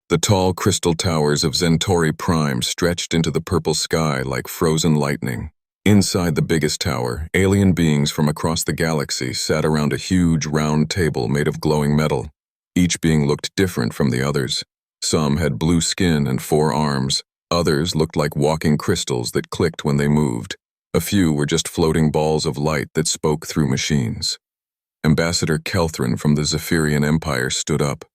The tall crystal towers of Centauri Prime stretched into the purple sky like frozen lightning. Inside the biggest tower, alien beings from across the galaxy sat around a huge round table made of glowing metal. Each being looked different from the others. Some had blue skin and 4 arms. Others looked like walking crystals that clicked when they moved. A few were just floating balls of light that spoke through machines. Ambassador Kelthrin from the Zephyrian Empire stood up.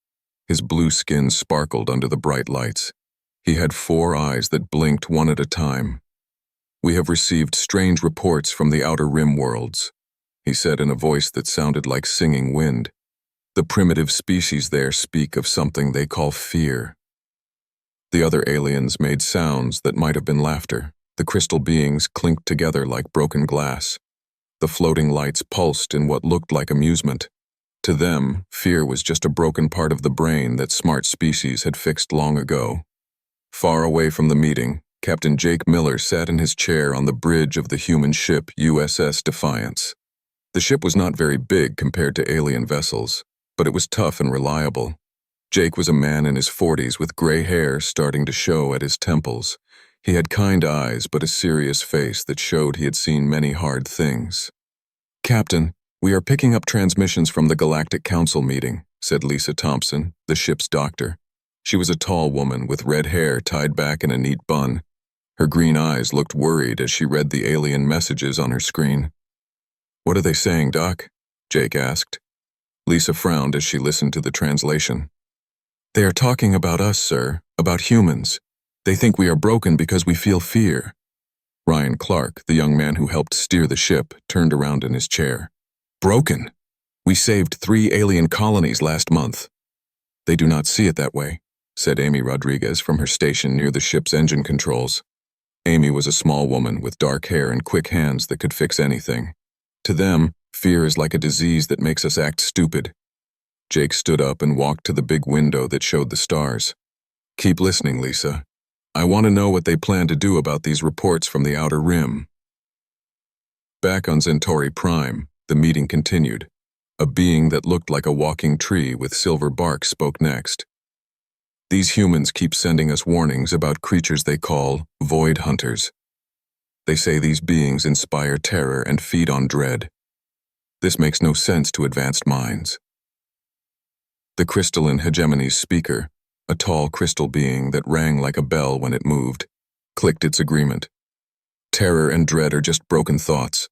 His blue skin sparkled under the bright lights. He had 4 eyes that blinked one at a time. "We have received strange reports from the Outer Rim worlds," he said in a voice that sounded like singing wind. "The primitive species there speak of something they call fear." The other aliens made sounds that might have been laughter. The crystal beings clinked together like broken glass. The floating lights pulsed in what looked like amusement. To them, fear was just a broken part of the brain that smart species had fixed long ago. Far away from the meeting, Captain Jake Miller sat in his chair on the bridge of the human ship USS Defiance. The ship was not very big compared to alien vessels, but it was tough and reliable. Jake was a man in his 40s with gray hair starting to show at his temples. He had kind eyes but a serious face that showed he had seen many hard things. "Captain, we are picking up transmissions from the Galactic Council meeting," said Lisa Thompson, the ship's doctor. She was a tall woman with red hair tied back in a neat bun. Her green eyes looked worried as she read the alien messages on her screen. "What are they saying, Doc?" Jake asked. Lisa frowned as she listened to the translation. "They are talking about us, sir, about humans. They think we are broken because we feel fear." Ryan Clark, the young man who helped steer the ship, turned around in his chair. "Broken? We saved 3 alien colonies last month." "They do not see it that way," said Amy Rodriguez from her station near the ship's engine controls. Amy was a small woman with dark hair and quick hands that could fix anything. To them, fear is like a disease that makes us act stupid. Jake stood up and walked to the big window that showed the stars. "Keep listening, Lisa. I want to know what they plan to do about these reports from the Outer Rim." Back on Centauri Prime, the meeting continued. A being that looked like a walking tree with silver bark spoke next. "These humans keep sending us warnings about creatures they call void hunters. They say these beings inspire terror and feed on dread. This makes no sense to advanced minds." The crystalline hegemony's speaker, a tall crystal being that rang like a bell when it moved, clicked its agreement. "Terror and dread are just broken thoughts.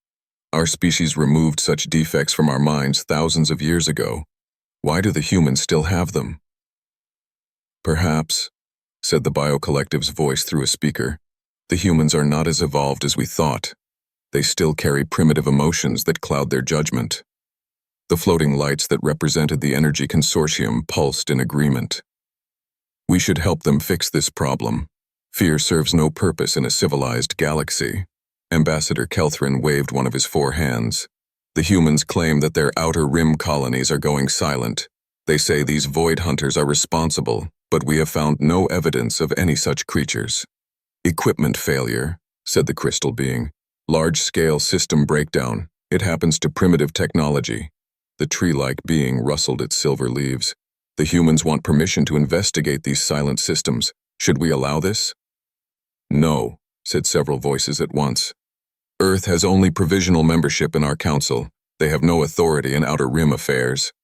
Our species removed such defects from our minds thousands of years ago. Why do the humans still have them?" "Perhaps," said the Biocollective's voice through a speaker, "the humans are not as evolved as we thought. They still carry primitive emotions that cloud their judgment." The floating lights that represented the Energy Consortium pulsed in agreement. "We should help them fix this problem. Fear serves no purpose in a civilized galaxy." Ambassador Kelthrin waved one of his 4 hands. "The humans claim that their Outer Rim colonies are going silent. They say these void hunters are responsible, but we have found no evidence of any such creatures." "Equipment failure," said the crystal being. "Large-scale system breakdown. It happens to primitive technology." The tree-like being rustled its silver leaves. "The humans want permission to investigate these silent systems. Should we allow this?" "No," said several voices at once. "Earth has only provisional membership in our council. They have no authority in Outer Rim affairs."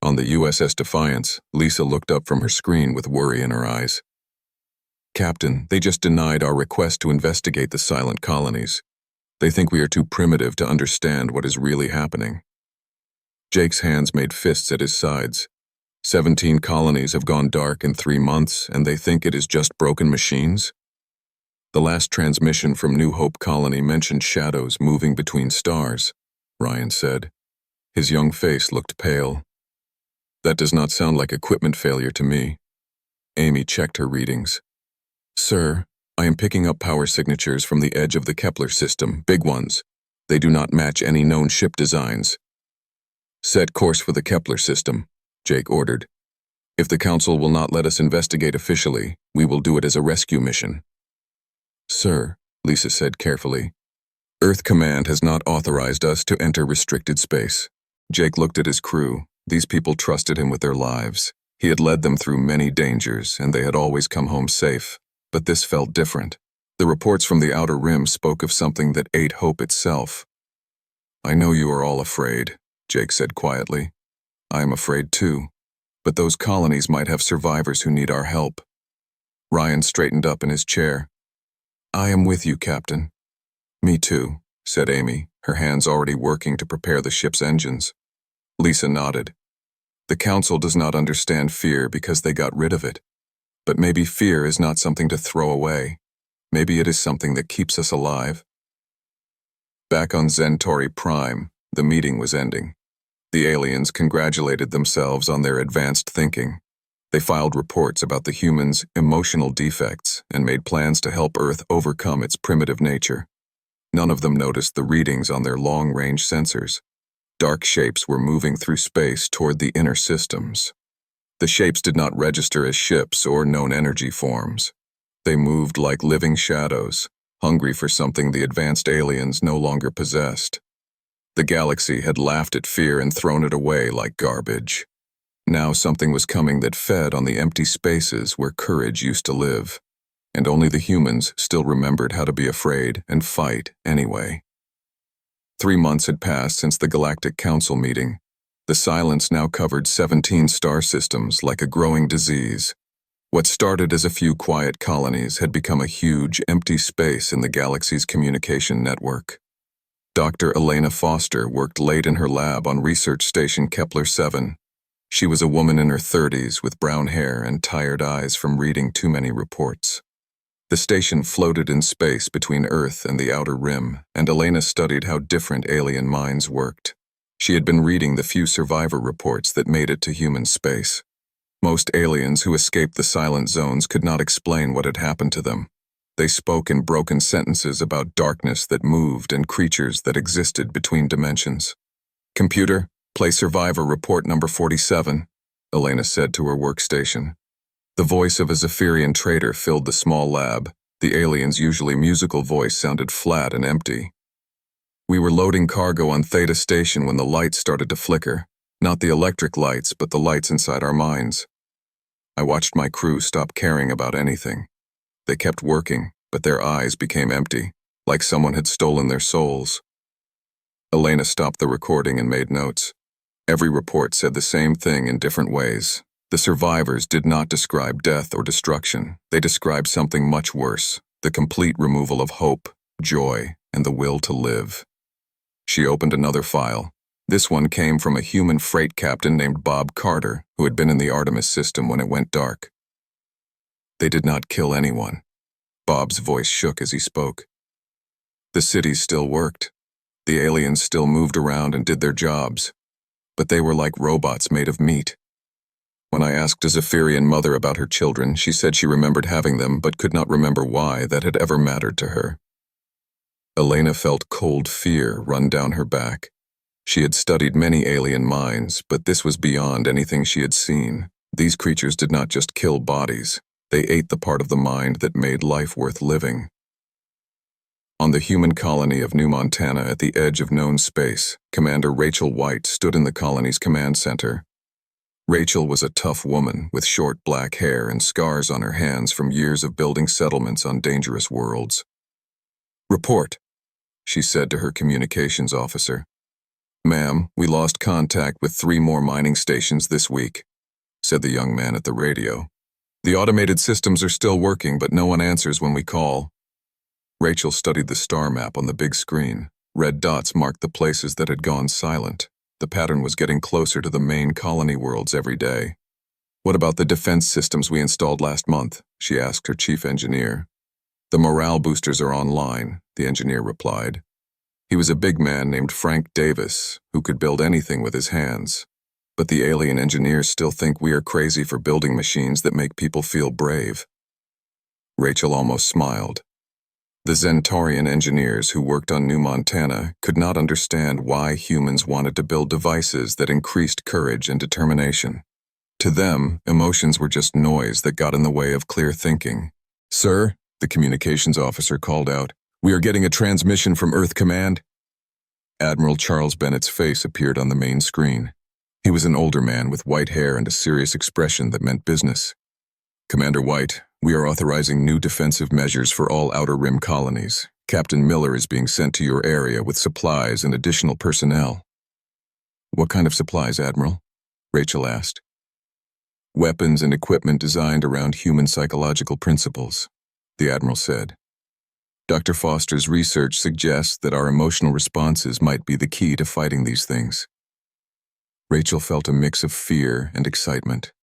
On the USS Defiance, Lisa looked up from her screen with worry in her eyes. "Captain, they just denied our request to investigate the silent colonies. They think we are too primitive to understand what is really happening." Jake's hands made fists at his sides. 17 colonies have gone dark in 3 months, and they think it is just broken machines? "The last transmission from New Hope Colony mentioned shadows moving between stars," Ryan said. His young face looked pale. "That does not sound like equipment failure to me." Amy checked her readings. "Sir, I am picking up power signatures from the edge of the Kepler system, big ones. They do not match any known ship designs." "Set course for the Kepler system," Jake ordered. "If the Council will not let us investigate officially, we will do it as a rescue mission." "Sir," Lisa said carefully, "Earth Command has not authorized us to enter restricted space." Jake looked at his crew. These people trusted him with their lives. He had led them through many dangers, and they had always come home safe. But this felt different. The reports from the Outer Rim spoke of something that ate hope itself. "I know you are all afraid," Jake said quietly. "I am afraid too. But those colonies might have survivors who need our help." Ryan straightened up in his chair. "I am with you, Captain." "Me too," said Amy, her hands already working to prepare the ship's engines. Lisa nodded. "The Council does not understand fear because they got rid of it. But maybe fear is not something to throw away. Maybe it is something that keeps us alive." Back on Centauri Prime, the meeting was ending. The aliens congratulated themselves on their advanced thinking. They filed reports about the humans' emotional defects and made plans to help Earth overcome its primitive nature. None of them noticed the readings on their long-range sensors. Dark shapes were moving through space toward the inner systems. The shapes did not register as ships or known energy forms. They moved like living shadows, hungry for something the advanced aliens no longer possessed. The galaxy had laughed at fear and thrown it away like garbage. Now something was coming that fed on the empty spaces where courage used to live, and only the humans still remembered how to be afraid and fight anyway. 3 months had passed since the Galactic Council meeting. The silence now covered 17 star systems like a growing disease. What started as a few quiet colonies had become a huge, empty space in the galaxy's communication network. Dr. Elena Foster worked late in her lab on Research Station Kepler-7. She was a woman in her 30s with brown hair and tired eyes from reading too many reports. The station floated in space between Earth and the Outer Rim, and Elena studied how different alien minds worked. She had been reading the few survivor reports that made it to human space. Most aliens who escaped the silent zones could not explain what had happened to them. They spoke in broken sentences about darkness that moved and creatures that existed between dimensions. "Computer, play survivor report number 47, Elena said to her workstation. The voice of a Zephyrian trader filled the small lab. The alien's usually musical voice sounded flat and empty. "We were loading cargo on Theta Station when the lights started to flicker. Not the electric lights, but the lights inside our minds. I watched my crew stop caring about anything. They kept working, but their eyes became empty, like someone had stolen their souls." Elena stopped the recording and made notes. Every report said the same thing in different ways. The survivors did not describe death or destruction. They described something much worse, the complete removal of hope, joy, and the will to live. She opened another file. This one came from a human freight captain named Bob Carter, who had been in the Artemis system when it went dark. "They did not kill anyone." Bob's voice shook as he spoke. "The cities still worked. The aliens still moved around and did their jobs. But they were like robots made of meat. When I asked a Zephyrian mother about her children, she said she remembered having them but could not remember why that had ever mattered to her." Elena felt cold fear run down her back. She had studied many alien minds, but this was beyond anything she had seen. These creatures did not just kill bodies. They ate the part of the mind that made life worth living. On the human colony of New Montana at the edge of known space, Commander Rachel White stood in the colony's command center. Rachel was a tough woman with short black hair and scars on her hands from years of building settlements on dangerous worlds. "Report," she said to her communications officer. "Ma'am, we lost contact with 3 more mining stations this week," said the young man at the radio. "The automated systems are still working, but no one answers when we call." Rachel studied the star map on the big screen. Red dots marked the places that had gone silent. The pattern was getting closer to the main colony worlds every day. "What about the defense systems we installed last month?" she asked her chief engineer. "The morale boosters are online," the engineer replied. He was a big man named Frank Davis, who could build anything with his hands. But the alien engineers still think we are crazy for building machines that make people feel brave. Rachel almost smiled. The Centaurian engineers who worked on New Montana could not understand why humans wanted to build devices that increased courage and determination. To them, emotions were just noise that got in the way of clear thinking. "Sir," the communications officer called out, "we are getting a transmission from Earth Command." Admiral Charles Bennett's face appeared on the main screen. He was an older man with white hair and a serious expression that meant business. "Commander White, we are authorizing new defensive measures for all Outer Rim colonies. Captain Miller is being sent to your area with supplies and additional personnel." "What kind of supplies, Admiral?" Rachel asked. "Weapons and equipment designed around human psychological principles," the Admiral said. "Dr. Foster's research suggests that our emotional responses might be the key to fighting these things." Rachel felt a mix of fear and excitement.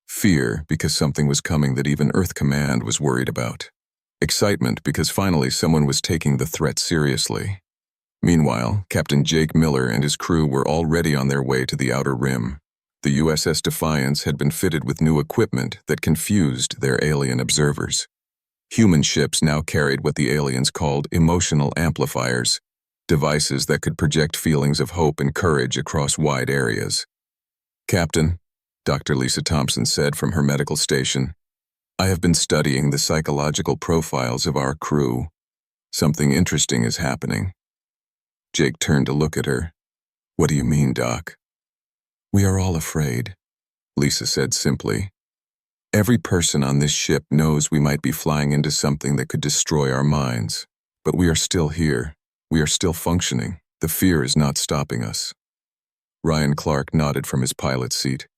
Fear because something was coming that even Earth Command was worried about. Excitement because finally someone was taking the threat seriously. Meanwhile, Captain Jake Miller and his crew were already on their way to the Outer Rim. The USS Defiance had been fitted with new equipment that confused their alien observers. Human ships now carried what the aliens called emotional amplifiers, devices that could project feelings of hope and courage across wide areas. "Captain," Dr. Lisa Thompson said from her medical station, "I have been studying the psychological profiles of our crew. Something interesting is happening." Jake turned to look at her. "What do you mean, Doc?" "We are all afraid," Lisa said simply. "Every person on this ship knows we might be flying into something that could destroy our minds. But we are still here. We are still functioning. The fear is not stopping us." Ryan Clark nodded from his pilot seat.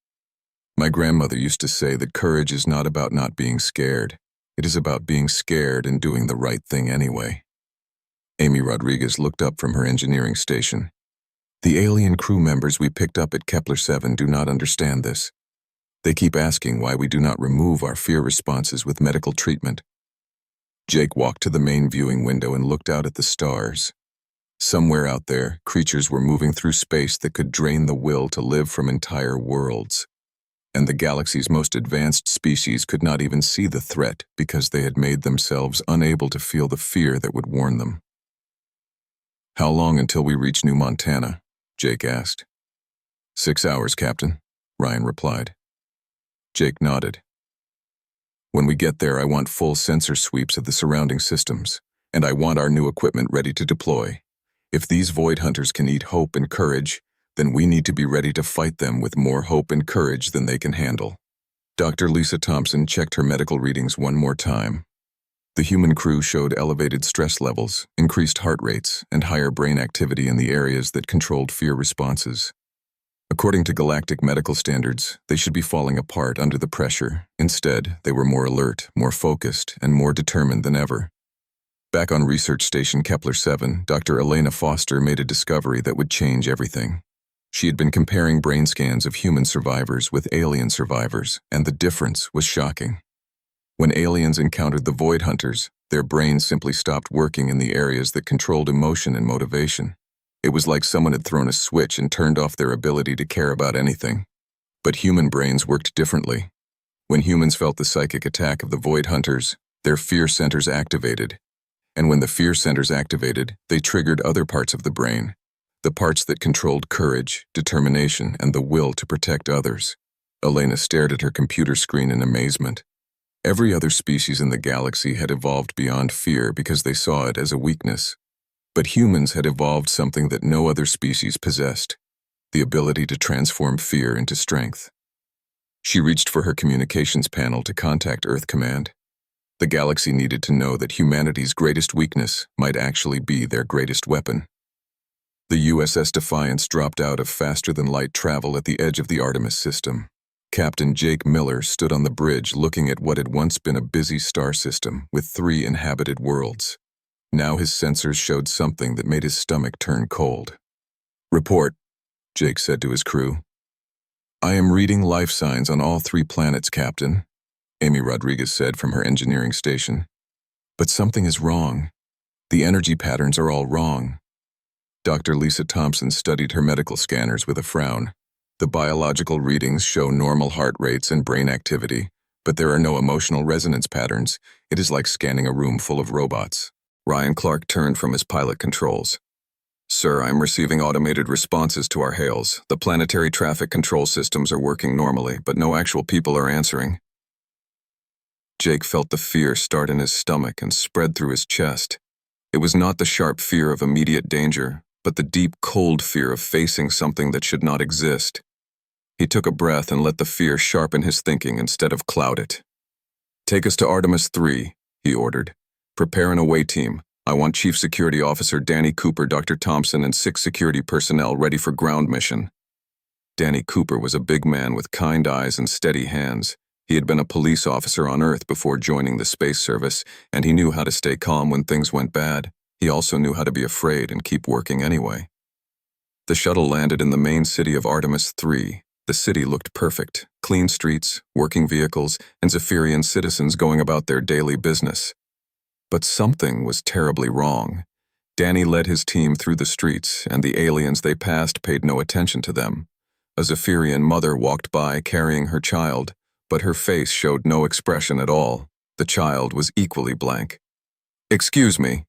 "My grandmother used to say that courage is not about not being scared. It is about being scared and doing the right thing anyway." Amy Rodriguez looked up from her engineering station. "The alien crew members we picked up at Kepler 7 do not understand this. They keep asking why we do not remove our fear responses with medical treatment." Jake walked to the main viewing window and looked out at the stars. Somewhere out there, creatures were moving through space that could drain the will to live from entire worlds. And the galaxy's most advanced species could not even see the threat because they had made themselves unable to feel the fear that would warn them. "How long until we reach New Montana?" Jake asked. 6 hours, Captain," Ryan replied. Jake nodded. "When we get there, I want full sensor sweeps of the surrounding systems, and I want our new equipment ready to deploy. If these void hunters can eat hope and courage, then we need to be ready to fight them with more hope and courage than they can handle." Dr. Lisa Thompson checked her medical readings one more time. The human crew showed elevated stress levels, increased heart rates, and higher brain activity in the areas that controlled fear responses. According to galactic medical standards, they should be falling apart under the pressure. Instead, they were more alert, more focused, and more determined than ever. Back on Research Station Kepler 7, Dr. Elena Foster made a discovery that would change everything. She had been comparing brain scans of human survivors with alien survivors, and the difference was shocking. When aliens encountered the void hunters, their brains simply stopped working in the areas that controlled emotion and motivation. It was like someone had thrown a switch and turned off their ability to care about anything. But human brains worked differently. When humans felt the psychic attack of the void hunters, their fear centers activated. And when the fear centers activated, they triggered other parts of the brain, the parts that controlled courage, determination, and the will to protect others. Elena stared at her computer screen in amazement. Every other species in the galaxy had evolved beyond fear because they saw it as a weakness. But humans had evolved something that no other species possessed, the ability to transform fear into strength. She reached for her communications panel to contact Earth Command. The galaxy needed to know that humanity's greatest weakness might actually be their greatest weapon. The USS Defiance dropped out of faster-than-light travel at the edge of the Artemis system. Captain Jake Miller stood on the bridge looking at what had once been a busy star system with 3 inhabited worlds. Now his sensors showed something that made his stomach turn cold. "Report," Jake said to his crew. "I am reading life signs on all 3 planets, Captain," Amy Rodriguez said from her engineering station. "But something is wrong. The energy patterns are all wrong." Dr. Lisa Thompson studied her medical scanners with a frown. The biological readings show normal heart rates and brain activity, but there are no emotional resonance patterns. It is like scanning a room full of robots. Ryan Clark turned from his pilot controls. "Sir, I'm receiving automated responses to our hails. The planetary traffic control systems are working normally, but no actual people are answering." Jake felt the fear start in his stomach and spread through his chest. It was not the sharp fear of immediate danger, but the deep, cold fear of facing something that should not exist. He took a breath and let the fear sharpen his thinking instead of cloud it. "Take us to Artemis 3, he ordered. "Prepare an away team. I want Chief Security Officer Danny Cooper, Dr. Thompson, and 6 security personnel ready for ground mission." Danny Cooper was a big man with kind eyes and steady hands. He had been a police officer on Earth before joining the Space Service, and he knew how to stay calm when things went bad. He also knew how to be afraid and keep working anyway. The shuttle landed in the main city of Artemis 3. The city looked perfect. Clean streets, working vehicles, and Zephyrian citizens going about their daily business. But something was terribly wrong. Danny led his team through the streets, and the aliens they passed paid no attention to them. A Zephyrian mother walked by carrying her child, but her face showed no expression at all. The child was equally blank. "Excuse me,"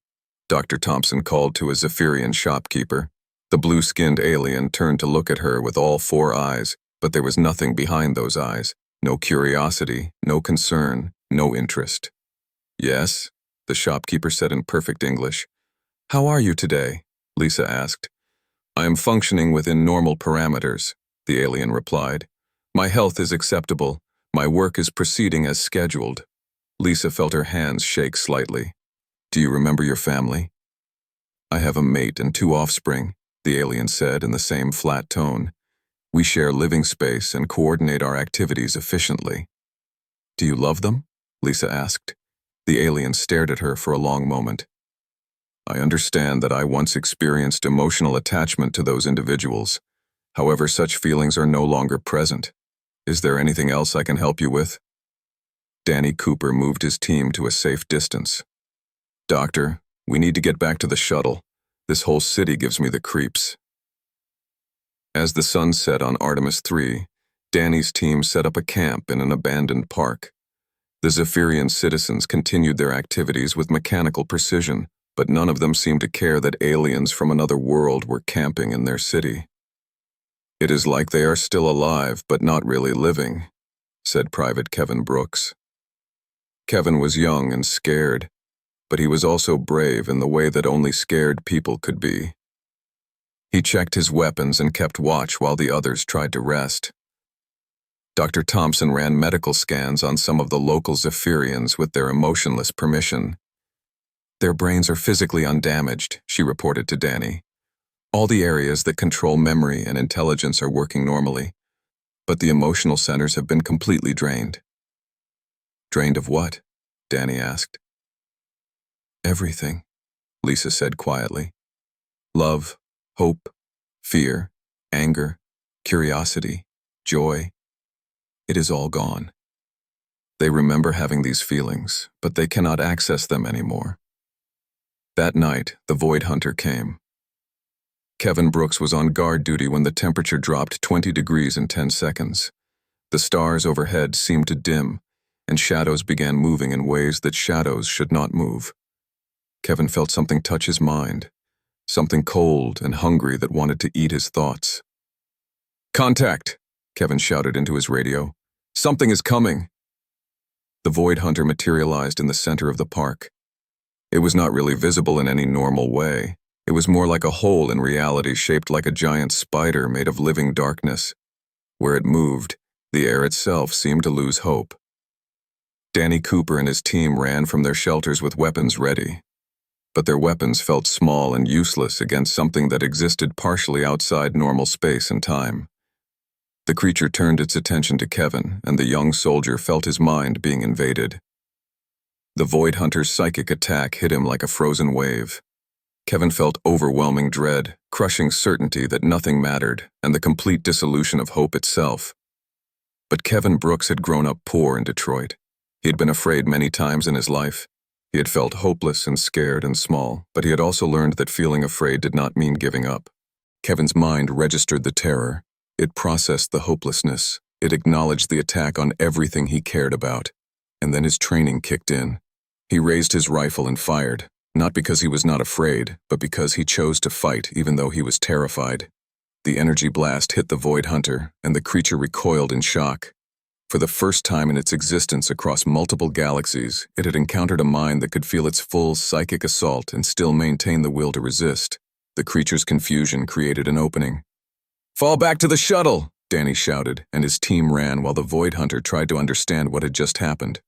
Dr. Thompson called to a Zephyrian shopkeeper. The blue-skinned alien turned to look at her with all 4 eyes, but there was nothing behind those eyes. No curiosity, no concern, no interest. "Yes?" the shopkeeper said in perfect English. "How are you today?" Lisa asked. "I am functioning within normal parameters," the alien replied. "My health is acceptable. My work is proceeding as scheduled." Lisa felt her hands shake slightly. "Do you remember your family?" "I have a mate and 2 offspring," the alien said in the same flat tone. "We share living space and coordinate our activities efficiently." "Do you love them?" Lisa asked. The alien stared at her for a long moment. "I understand that I once experienced emotional attachment to those individuals. However, such feelings are no longer present. Is there anything else I can help you with?" Danny Cooper moved his team to a safe distance. "Doctor, we need to get back to the shuttle. This whole city gives me the creeps." As the sun set on Artemis 3, Danny's team set up a camp in an abandoned park. The Zephyrian citizens continued their activities with mechanical precision, but none of them seemed to care that aliens from another world were camping in their city. "It is like they are still alive, but not really living," said Private Kevin Brooks. Kevin was young and scared, but he was also brave in the way that only scared people could be. He checked his weapons and kept watch while the others tried to rest. Dr. Thompson ran medical scans on some of the local Zephyrians with their emotionless permission. "Their brains are physically undamaged," she reported to Danny. "All the areas that control memory and intelligence are working normally, but the emotional centers have been completely drained." "Drained of what?" Danny asked. "Everything," Lisa said quietly. "Love, hope, fear, anger, curiosity, joy. It is all gone. They remember having these feelings, but they cannot access them anymore." That night, the Void Hunter came. Kevin Brooks was on guard duty when the temperature dropped 20 degrees in 10 seconds. The stars overhead seemed to dim, and shadows began moving in ways that shadows should not move. Kevin felt something touch his mind, something cold and hungry that wanted to eat his thoughts. "Contact!" Kevin shouted into his radio. "Something is coming!" The Void Hunter materialized in the center of the park. It was not really visible in any normal way. It was more like a hole in reality shaped like a giant spider made of living darkness. Where it moved, the air itself seemed to lose hope. Danny Cooper and his team ran from their shelters with weapons ready. But their weapons felt small and useless against something that existed partially outside normal space and time. The creature turned its attention to Kevin, and the young soldier felt his mind being invaded. The Void Hunter's psychic attack hit him like a frozen wave. Kevin felt overwhelming dread, crushing certainty that nothing mattered, and the complete dissolution of hope itself. But Kevin Brooks had grown up poor in Detroit. He had been afraid many times in his life. He had felt hopeless and scared and small, but he had also learned that feeling afraid did not mean giving up. Kevin's mind registered the terror. It processed the hopelessness. It acknowledged the attack on everything he cared about. And then his training kicked in. He raised his rifle and fired, not because he was not afraid, but because he chose to fight even though he was terrified. The energy blast hit the Void Hunter, and the creature recoiled in shock. For the first time in its existence across multiple galaxies, it had encountered a mind that could feel its full psychic assault and still maintain the will to resist. The creature's confusion created an opening. "Fall back to the shuttle!" Danny shouted, and his team ran while the Void Hunter tried to understand what had just happened.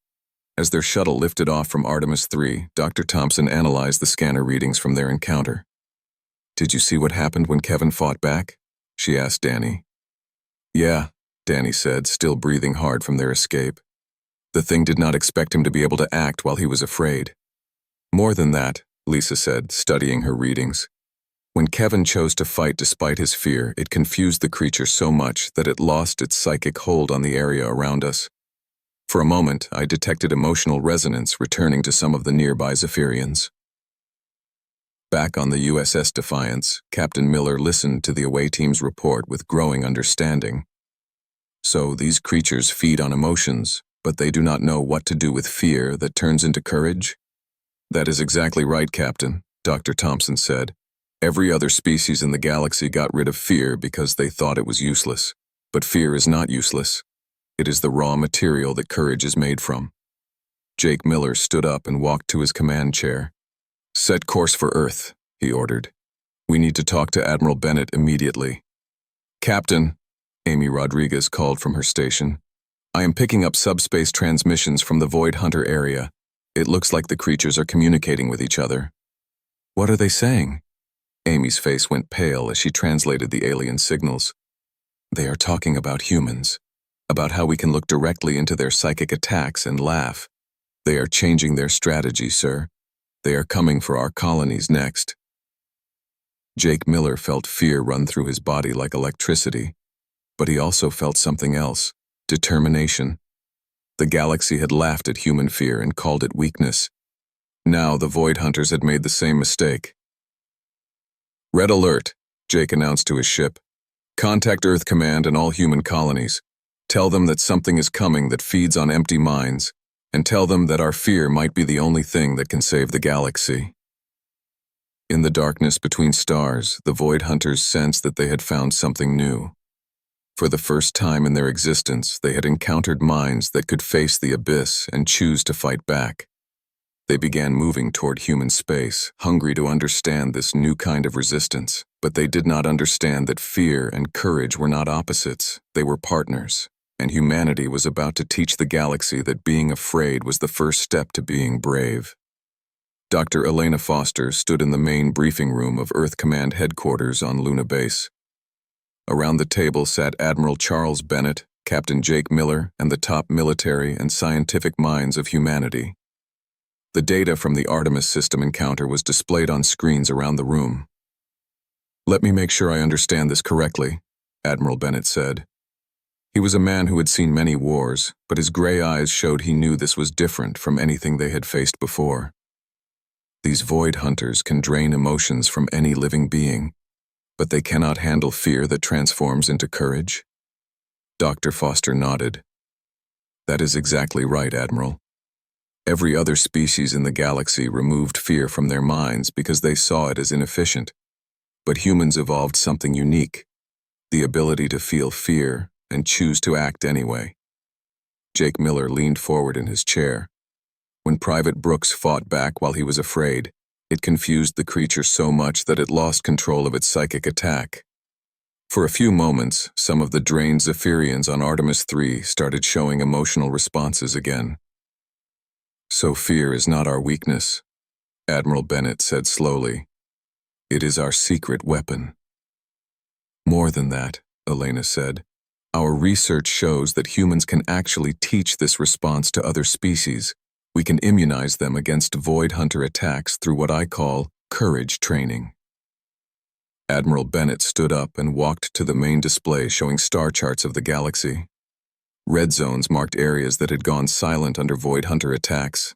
As their shuttle lifted off from Artemis 3, Dr. Thompson analyzed the scanner readings from their encounter. "Did you see what happened when Kevin fought back?" she asked Danny. "Yeah," Danny said, still breathing hard from their escape. "The thing did not expect him to be able to act while he was afraid." "More than that," Lisa said, studying her readings. "When Kevin chose to fight despite his fear, it confused the creature so much that it lost its psychic hold on the area around us. For a moment, I detected emotional resonance returning to some of the nearby Zephyrians." Back on the USS Defiance, Captain Miller listened to the away team's report with growing understanding. "So these creatures feed on emotions, but they do not know what to do with fear that turns into courage?" "That is exactly right, Captain," Dr. Thompson said. "Every other species in the galaxy got rid of fear because they thought it was useless. But fear is not useless. It is the raw material that courage is made from." Jake Miller stood up and walked to his command chair. "Set course for Earth," he ordered. "We need to talk to Admiral Bennett immediately." "Captain," Amy Rodriguez called from her station, "I am picking up subspace transmissions from the Void Hunter area. It looks like the creatures are communicating with each other." "What are they saying?" Amy's face went pale as she translated the alien signals. "They are talking about humans, about how we can look directly into their psychic attacks and laugh. They are changing their strategy, sir. They are coming for our colonies next." Jake Miller felt fear run through his body like electricity, but he also felt something else: determination. The galaxy had laughed at human fear and called it weakness. Now the Void Hunters had made the same mistake. "Red alert," Jake announced to his ship. "Contact Earth Command and all human colonies. Tell them that something is coming that feeds on empty minds, and tell them that our fear might be the only thing that can save the galaxy." In the darkness between stars, the Void Hunters sensed that they had found something new. For the first time in their existence, they had encountered minds that could face the abyss and choose to fight back. They began moving toward human space, hungry to understand this new kind of resistance, but they did not understand that fear and courage were not opposites, they were partners. And humanity was about to teach the galaxy that being afraid was the first step to being brave. Dr. Elena Foster stood in the main briefing room of Earth Command headquarters on Luna Base. Around the table sat Admiral Charles Bennett, Captain Jake Miller, and the top military and scientific minds of humanity. The data from the Artemis system encounter was displayed on screens around the room. "Let me make sure I understand this correctly," Admiral Bennett said. He was a man who had seen many wars, but his gray eyes showed he knew this was different from anything they had faced before. "These Void Hunters can drain emotions from any living being, but they cannot handle fear that transforms into courage?" Dr. Foster nodded. "That is exactly right, Admiral. Every other species in the galaxy removed fear from their minds because they saw it as inefficient. But humans evolved something unique: the ability to feel fear and choose to act anyway." Jake Miller leaned forward in his chair. When Private Brooks fought back while he was afraid, it confused the creature so much that it lost control of its psychic attack. For a few moments, some of the drained Zephyrians on Artemis 3 started showing emotional responses again. "So fear is not our weakness," Admiral Bennett said slowly. "It is our secret weapon." "More than that," Elena said. "Our research shows that humans can actually teach this response to other species. We can immunize them against Void Hunter attacks through what I call courage training." Admiral Bennett stood up and walked to the main display showing star charts of the galaxy. Red zones marked areas that had gone silent under Void Hunter attacks.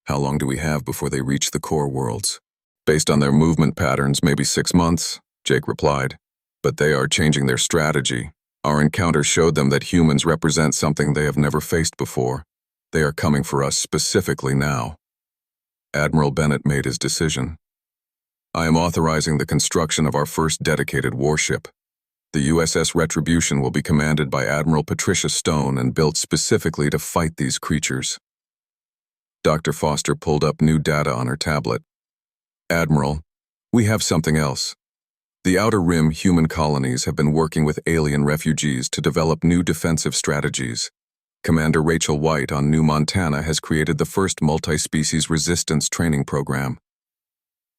"How long do we have before they reach the core worlds?" "Based on their movement patterns, maybe 6 months," Jake replied. "But they are changing their strategy. Our encounter showed them that humans represent something they have never faced before. They are coming for us specifically now." Admiral Bennett made his decision. "I am authorizing the construction of our first dedicated warship. The USS Retribution will be commanded by Admiral Patricia Stone and built specifically to fight these creatures." Dr. Foster pulled up new data on her tablet. "Admiral, we have something else. The Outer Rim human colonies have been working with alien refugees to develop new defensive strategies. Commander Rachel White on New Montana has created the first multi-species resistance training program.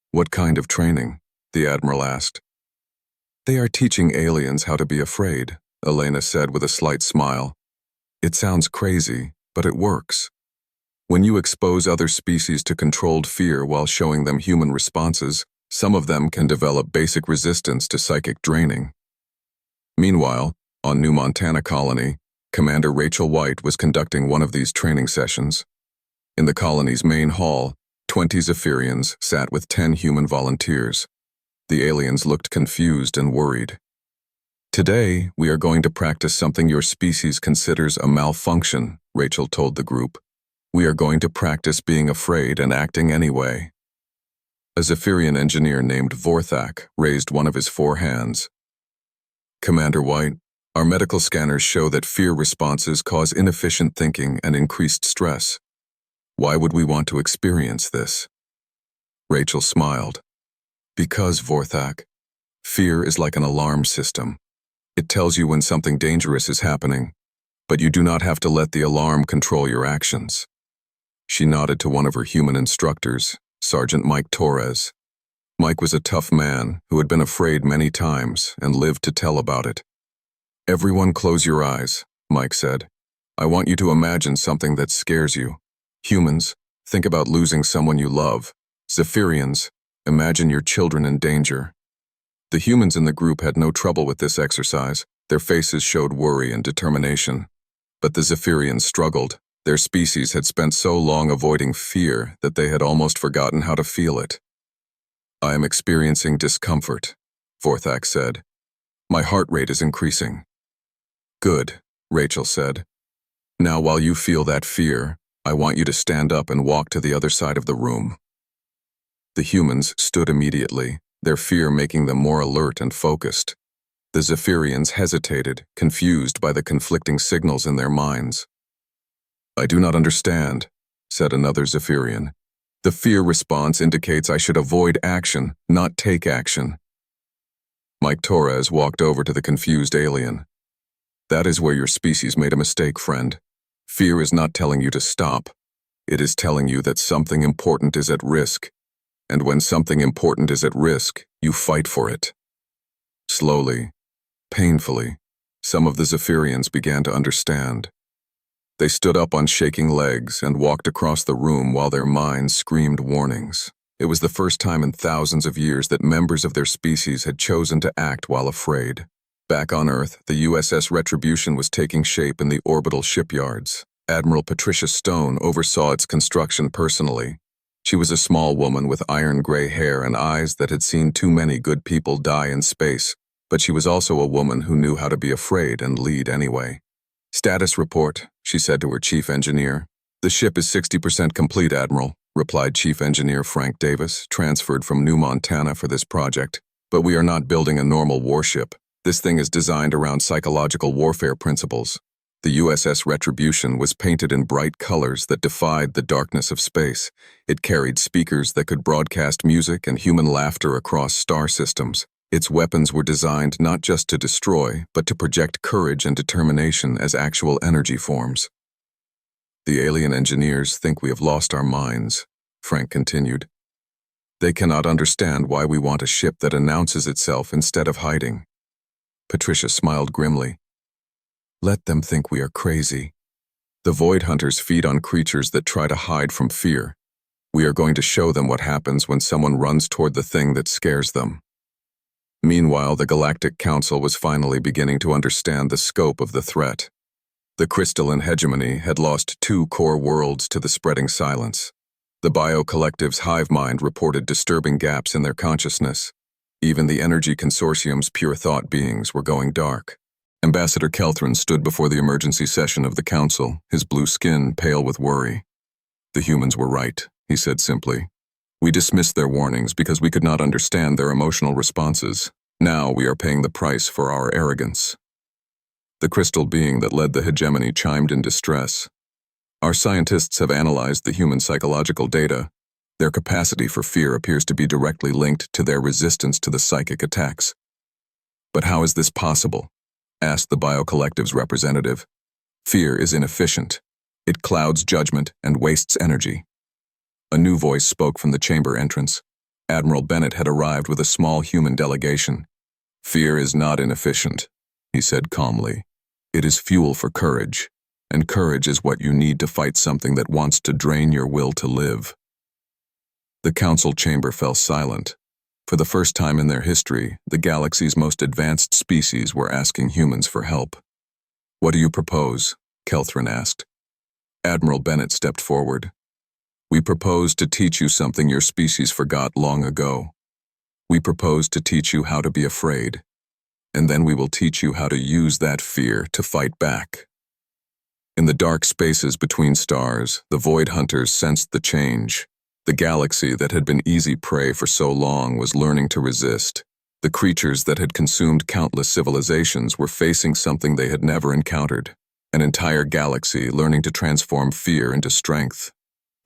What kind of training? The Admiral asked. They are teaching aliens how to be afraid, Elena said with a slight smile. It sounds crazy, but it works. When you expose other species to controlled fear while showing them human responses, some of them can develop basic resistance to psychic draining. Meanwhile, on New Montana colony, Commander Rachel White was conducting one of these training sessions. In the colony's main hall, 20 Zephyrians sat with 10 human volunteers. The aliens looked confused and worried. Today, we are going to practice something your species considers a malfunction, Rachel told the group. We are going to practice being afraid and acting anyway. A Zephyrian engineer named Vorthak raised one of his 4 hands. Commander White, our medical scanners show that fear responses cause inefficient thinking and increased stress. Why would we want to experience this? Rachel smiled. Because, Vorthak, fear is like an alarm system. It tells you when something dangerous is happening, but you do not have to let the alarm control your actions. She nodded to one of her human instructors, Sergeant Mike Torres. Mike was a tough man who had been afraid many times and lived to tell about it. Everyone close your eyes, Mike said. I want you to imagine something that scares you. Humans, think about losing someone you love. Zephyrians, imagine your children in danger. The humans in the group had no trouble with this exercise. Their faces showed worry and determination. But the Zephyrians struggled. Their species had spent so long avoiding fear that they had almost forgotten how to feel it. I am experiencing discomfort, Vorthak said. My heart rate is increasing. Good, Rachel said. Now while you feel that fear, I want you to stand up and walk to the other side of the room. The humans stood immediately, their fear making them more alert and focused. The Zephyrians hesitated, confused by the conflicting signals in their minds. I do not understand, said another Zephyrian. The fear response indicates I should avoid action, not take action. Mike Torres walked over to the confused alien. That is where your species made a mistake, friend. Fear is not telling you to stop. It is telling you that something important is at risk. And when something important is at risk, you fight for it. Slowly, painfully, some of the Zephyrians began to understand. They stood up on shaking legs and walked across the room while their minds screamed warnings. It was the first time in thousands of years that members of their species had chosen to act while afraid. Back on Earth, the USS Retribution was taking shape in the orbital shipyards. Admiral Patricia Stone oversaw its construction personally. She was a small woman with iron-gray hair and eyes that had seen too many good people die in space, but she was also a woman who knew how to be afraid and lead anyway. Status report, she said to her chief engineer. The ship is 60% complete, Admiral, replied Chief Engineer Frank Davis, transferred from New Montana for this project. But we are not building a normal warship. This thing is designed around psychological warfare principles. The USS Retribution was painted in bright colors that defied the darkness of space. It carried speakers that could broadcast music and human laughter across star systems. Its weapons were designed not just to destroy, but to project courage and determination as actual energy forms. The alien engineers think we have lost our minds, Frank continued. They cannot understand why we want a ship that announces itself instead of hiding. Patricia smiled grimly. Let them think we are crazy. The Void Hunters feed on creatures that try to hide from fear. We are going to show them what happens when someone runs toward the thing that scares them. Meanwhile, the Galactic Council was finally beginning to understand the scope of the threat. The crystalline hegemony had lost 2 core worlds to the spreading silence. The Bio-Collective's hive mind reported disturbing gaps in their consciousness. Even the Energy Consortium's pure thought beings were going dark. Ambassador Kelthran stood before the emergency session of the Council, his blue skin pale with worry. The humans were right, he said simply. We dismissed their warnings because we could not understand their emotional responses. Now we are paying the price for our arrogance. The crystal being that led the hegemony chimed in distress. Our scientists have analyzed the human psychological data. Their capacity for fear appears to be directly linked to their resistance to the psychic attacks. But how is this possible? Asked the Biocollective's representative. Fear is inefficient. It clouds judgment and wastes energy. A new voice spoke from the chamber entrance. Admiral Bennett had arrived with a small human delegation. Fear is not inefficient, he said calmly. It is fuel for courage, and courage is what you need to fight something that wants to drain your will to live. The council chamber fell silent. For the first time in their history, the galaxy's most advanced species were asking humans for help. What do you propose? Kelthrin asked. Admiral Bennett stepped forward. We propose to teach you something your species forgot long ago. We propose to teach you how to be afraid, and then we will teach you how to use that fear to fight back. In the dark spaces between stars, the Void Hunters sensed the change. The galaxy that had been easy prey for so long was learning to resist. The creatures that had consumed countless civilizations were facing something they had never encountered. An entire galaxy learning to transform fear into strength.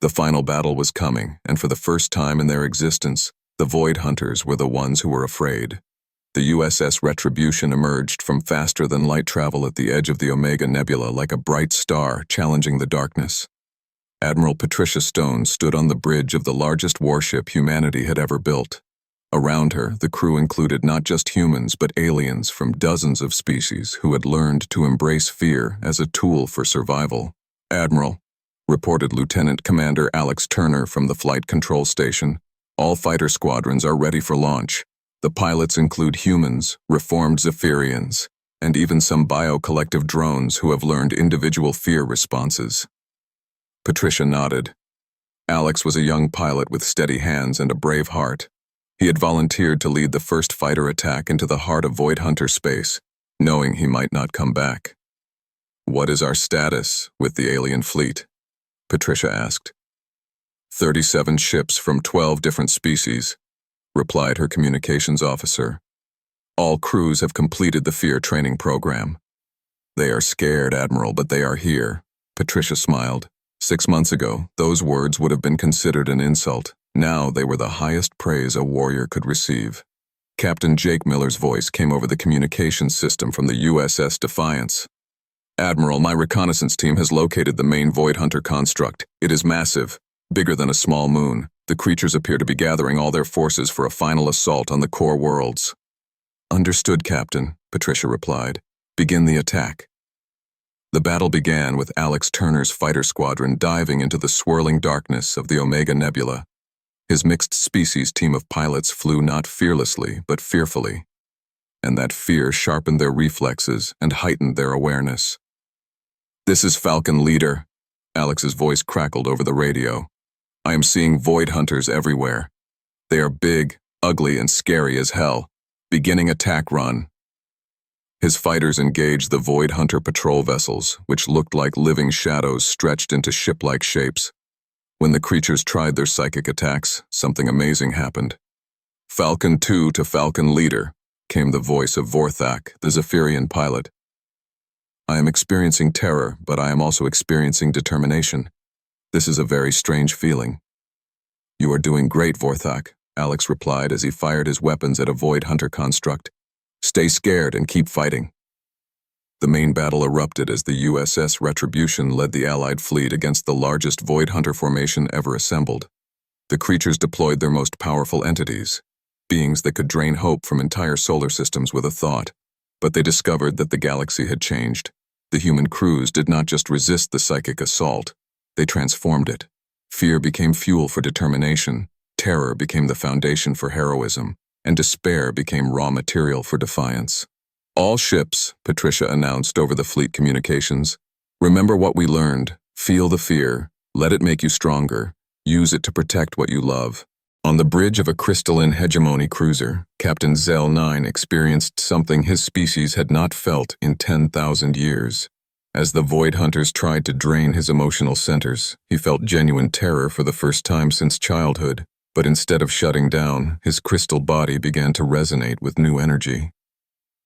The final battle was coming, and for the first time in their existence, the Void Hunters were the ones who were afraid. The USS Retribution emerged from faster-than-light travel at the edge of the Omega Nebula like a bright star challenging the darkness. Admiral Patricia Stone stood on the bridge of the largest warship humanity had ever built. Around her, the crew included not just humans but aliens from dozens of species who had learned to embrace fear as a tool for survival. Admiral, reported Lieutenant Commander Alex Turner from the flight control station, all fighter squadrons are ready for launch. The pilots include humans, reformed Zephyrians, and even some biocollective drones who have learned individual fear responses. Patricia nodded. Alex was a young pilot with steady hands and a brave heart. He had volunteered to lead the first fighter attack into the heart of Void Hunter space, knowing he might not come back. What is our status with the alien fleet? Patricia asked. 37 ships from 12 different species, replied her communications officer. All crews have completed the fear training program. They are scared, Admiral, but they are here. Patricia smiled. 6 months ago, those words would have been considered an insult. Now they were the highest praise a warrior could receive. Captain Jake Miller's voice came over the communications system from the USS Defiance. Admiral, my reconnaissance team has located the main Void Hunter construct. It is massive, bigger than a small moon. The creatures appear to be gathering all their forces for a final assault on the core worlds. Understood, Captain, Patricia replied. Begin the attack. The battle began with Alex Turner's fighter squadron diving into the swirling darkness of the Omega Nebula. His mixed-species team of pilots flew not fearlessly, but fearfully. And that fear sharpened their reflexes and heightened their awareness. This is Falcon Leader, Alex's voice crackled over the radio. I am seeing Void Hunters everywhere. They are big, ugly, and scary as hell. Beginning attack run. His fighters engaged the Void Hunter patrol vessels, which looked like living shadows stretched into ship-like shapes. When the creatures tried their psychic attacks, something amazing happened. Falcon 2 to Falcon Leader, came the voice of Vorthak, the Zephyrian pilot. I am experiencing terror, but I am also experiencing determination. This is a very strange feeling. You are doing great, Vorthak, Alex replied as he fired his weapons at a Void Hunter construct. Stay scared and keep fighting. The main battle erupted as the USS Retribution led the Allied fleet against the largest Void Hunter formation ever assembled. The creatures deployed their most powerful entities, beings that could drain hope from entire solar systems with a thought. But they discovered that the galaxy had changed. The human crews did not just resist the psychic assault, they transformed it. Fear became fuel for determination, terror became the foundation for heroism, and despair became raw material for defiance. All ships, Patricia announced over the fleet communications. Remember what we learned. Feel the fear. Let it make you stronger. Use it to protect what you love. On the bridge of a crystalline hegemony cruiser, Captain Zell 9 experienced something his species had not felt in 10,000 years. As the Void Hunters tried to drain his emotional centers, he felt genuine terror for the first time since childhood. But instead of shutting down, his crystal body began to resonate with new energy.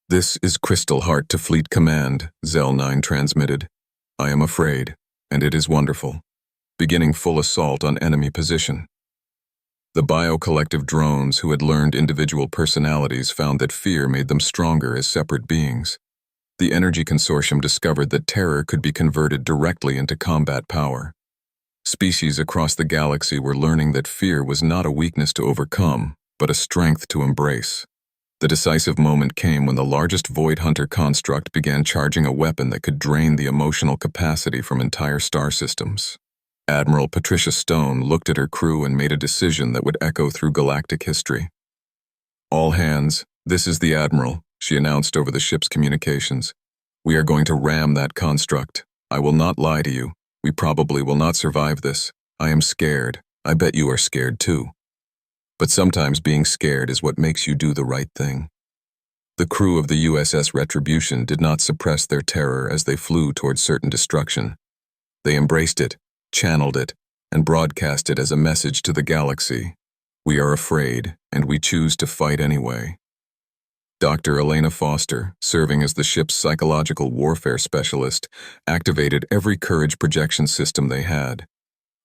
This is Crystal Heart to Fleet Command, Zell 9 transmitted. I am afraid, and it is wonderful. Beginning full assault on enemy position. The bio-collective drones who had learned individual personalities found that fear made them stronger as separate beings. The Energy Consortium discovered that terror could be converted directly into combat power. Species across the galaxy were learning that fear was not a weakness to overcome, but a strength to embrace. The decisive moment came when the largest Void Hunter construct began charging a weapon that could drain the emotional capacity from entire star systems. Admiral Patricia Stone looked at her crew and made a decision that would echo through galactic history. "All hands, this is the Admiral," she announced over the ship's communications. "We are going to ram that construct. I will not lie to you. We probably will not survive this. I am scared. I bet you are scared too. But sometimes being scared is what makes you do the right thing." The crew of the USS Retribution did not suppress their terror as they flew towards certain destruction. They embraced it, channeled it, and broadcast it as a message to the galaxy. We are afraid, and we choose to fight anyway. Dr. Elena Foster, serving as the ship's psychological warfare specialist, activated every courage projection system they had.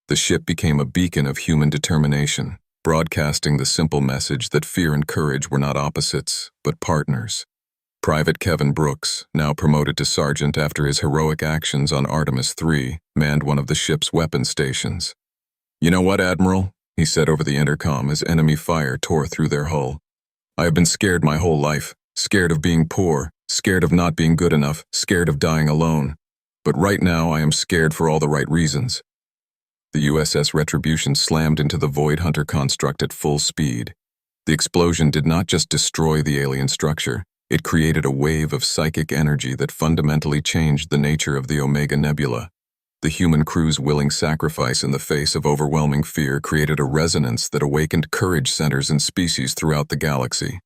The ship became a beacon of human determination, broadcasting the simple message that fear and courage were not opposites, but partners. Private Kevin Brooks, now promoted to sergeant after his heroic actions on Artemis III, manned one of the ship's weapon stations. "You know what, Admiral?" he said over the intercom as enemy fire tore through their hull. "I have been scared my whole life, scared of being poor, scared of not being good enough, scared of dying alone. But right now I am scared for all the right reasons." The USS Retribution slammed into the Void Hunter construct at full speed. The explosion did not just destroy the alien structure, it created a wave of psychic energy that fundamentally changed the nature of the Omega Nebula. The human crew's willing sacrifice in the face of overwhelming fear created a resonance that awakened courage centers and species throughout the galaxy.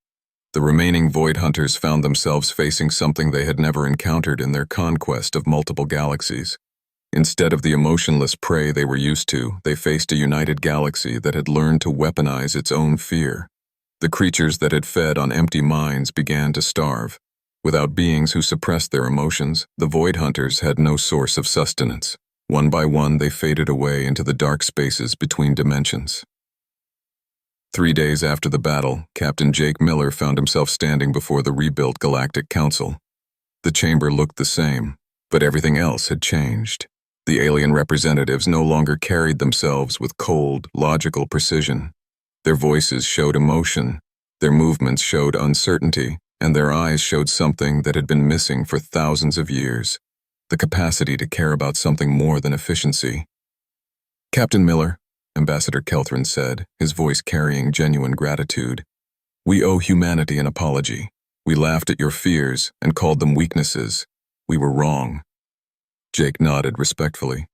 The remaining Void Hunters found themselves facing something they had never encountered in their conquest of multiple galaxies. Instead of the emotionless prey they were used to, they faced a united galaxy that had learned to weaponize its own fear. The creatures that had fed on empty minds began to starve. Without beings who suppressed their emotions, the Void Hunters had no source of sustenance. One by one, they faded away into the dark spaces between dimensions. 3 days after the battle, Captain Jake Miller found himself standing before the rebuilt Galactic Council. The chamber looked the same, but everything else had changed. The alien representatives no longer carried themselves with cold, logical precision. Their voices showed emotion, their movements showed uncertainty, and their eyes showed something that had been missing for thousands of years: the capacity to care about something more than efficiency. "Captain Miller," Ambassador Kelthrin said, his voice carrying genuine gratitude, "we owe humanity an apology. We laughed at your fears and called them weaknesses. We were wrong." Jake nodded respectfully.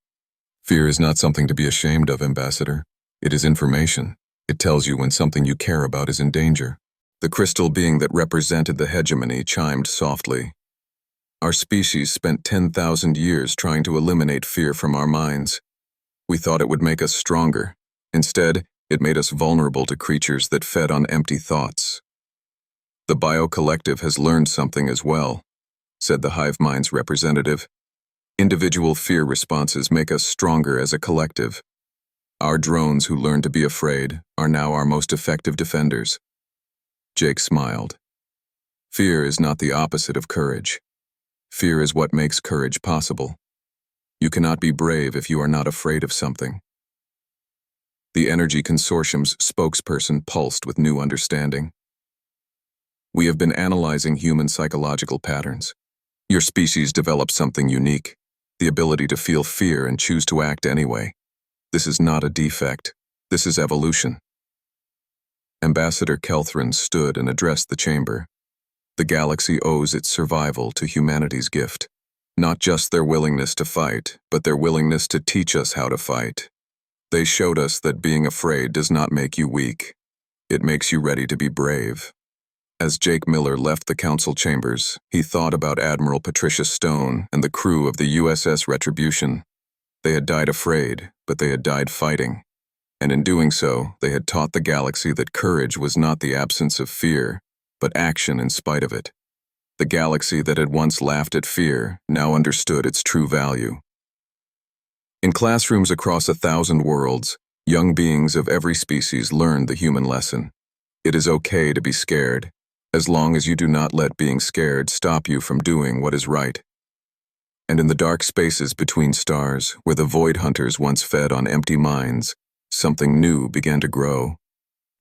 "Fear is not something to be ashamed of, Ambassador. It is information. It tells you when something you care about is in danger." The crystal being that represented the hegemony chimed softly. "Our species spent 10,000 years trying to eliminate fear from our minds. We thought it would make us stronger. Instead, it made us vulnerable to creatures that fed on empty thoughts. The bio-collective has learned something as well," said the hive mind's representative. "Individual fear responses make us stronger as a collective. Our drones who learned to be afraid are now our most effective defenders." Jake smiled. "Fear is not the opposite of courage. Fear is what makes courage possible. You cannot be brave if you are not afraid of something." The Energy Consortium's spokesperson pulsed with new understanding. "We have been analyzing human psychological patterns. Your species developed something unique, the ability to feel fear and choose to act anyway. This is not a defect. This is evolution." Ambassador Kelthrin stood and addressed the chamber. "The galaxy owes its survival to humanity's gift. Not just their willingness to fight, but their willingness to teach us how to fight. They showed us that being afraid does not make you weak. It makes you ready to be brave." As Jake Miller left the council chambers, he thought about Admiral Patricia Stone and the crew of the USS Retribution. They had died afraid, but they had died fighting. And in doing so, they had taught the galaxy that courage was not the absence of fear, but action in spite of it. The galaxy that had once laughed at fear now understood its true value. In classrooms across 1,000 worlds, Young beings of every species learned the human lesson. It is okay to be scared, as long as you do not let being scared stop you from doing what is right. And in the dark spaces between stars, where the void hunters once fed on empty minds, something new began to grow.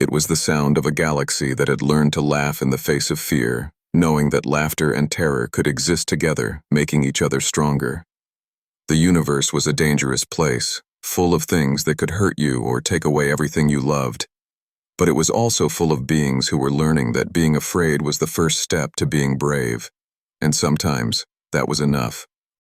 It was the sound of a galaxy that had learned to laugh in the face of fear, knowing that laughter and terror could exist together, making each other stronger. The universe was a dangerous place, full of things that could hurt you or take away everything you loved. But it was also full of beings who were learning that being afraid was the first step to being brave. And sometimes, that was enough.